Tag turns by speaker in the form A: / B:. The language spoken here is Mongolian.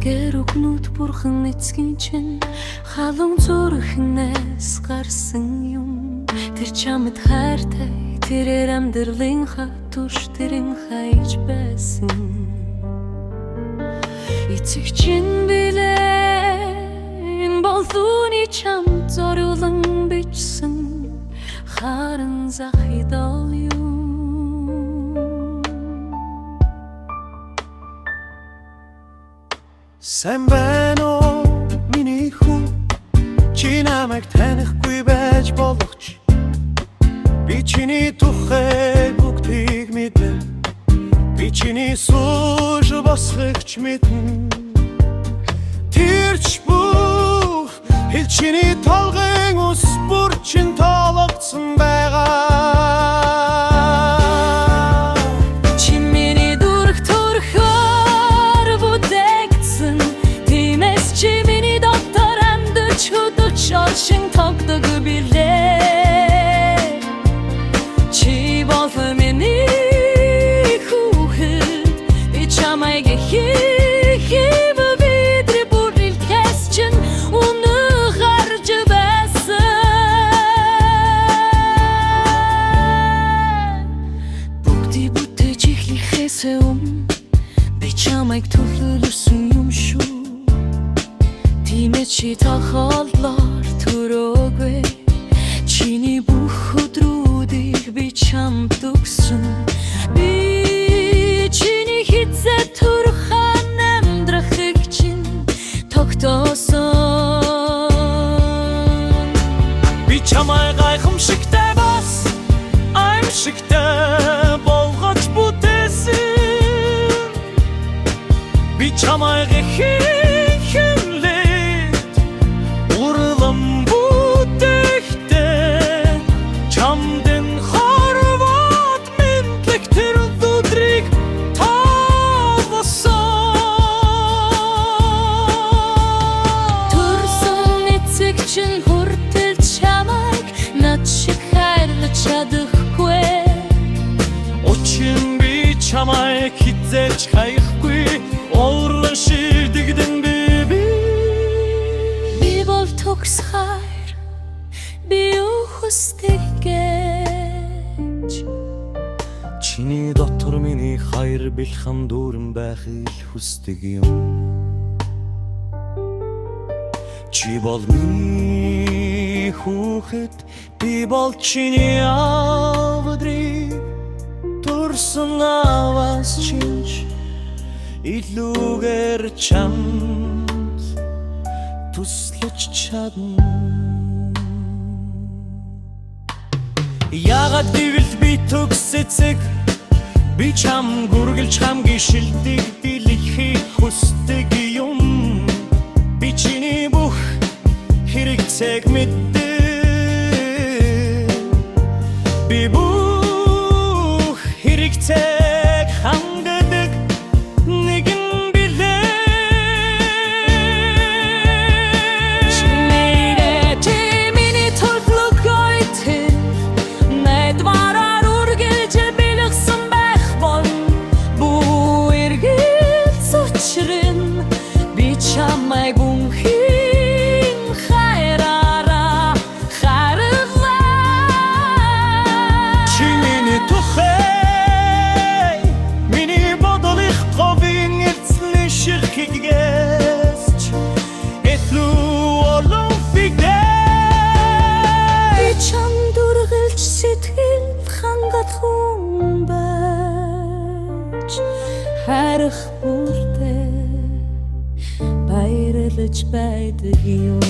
A: Гэр өгнүүд бурхан эцгийн чинь халуун зүрхнээс гарсан юм. Тэр чамд хайртай, тэрээр амьдралынхаа турш тэрэн хайж байсан. Эцэг чинь билээ энэ болдууны чамд зориулан бичсэн харан захидал юм.
B: Сайн байна уу миний хүн, чи намайг танихгүй байж болохч. Би чиний тухай бүгдийг мэднэ, би чиний сууж босгогч мэднэ. Тэрч бүх хэл чиний толгын ус бүр чин тоологдсон байгаа. Шин тогдог билээ. Чи болов миний хүүхэд, би чамайг хийв бидний бүрэлдэхээс чинь өнөө гарч байсан. Бүгдийг бүтээж эхлэхээс өмнө би чамайг төлөөлсөн юм шүү. Тиймээс чи тохиоллоо төрөөгүй, чиний бүх өдрүүдийг би чамд өгсөн. Би чиний хизээ турхан амьдрахыг чинь тогтоосон. Би чамай гайхамшигтай бас аимшигтай болгож бүтээсэн. Би чамай чамайг хизээж хаяхгүй уурлан ширдэгдэн би
A: бол төгс хайр, би хүсдэг гэж.
B: Чиний дотор миний хайр бэлхэн дүүрэн байхыг хүсдэг юм. Чи бол миний хүүхэд, би бол чиний авдрыг турсан аваас чинч илүүгээр чамд туслаж чадна. Яагаад гэвэл би төгс эцэг, би чам гүргэлж хамгийн шилдэг дэлхийг хүсдэг юм. Би чиний бүх хэрэгцээг мэддэг, би бүх хэрэгцээг хангадаг нэгэн билээ.
A: Чи миний төлөвлөг гойтын найдвараар үргэлж бэлгсэн байх бол бүү эргэж учрын би чамайг үнхэн хайраараа хайрлаа.
B: Чи миний тухай миний бодолих говийн эцний ширхэгээс этлүү олонфигдээ.
A: Би чам дүргэлж сэтгэл хангах хүн байж харах бүртээ баярлаж байдаг юм.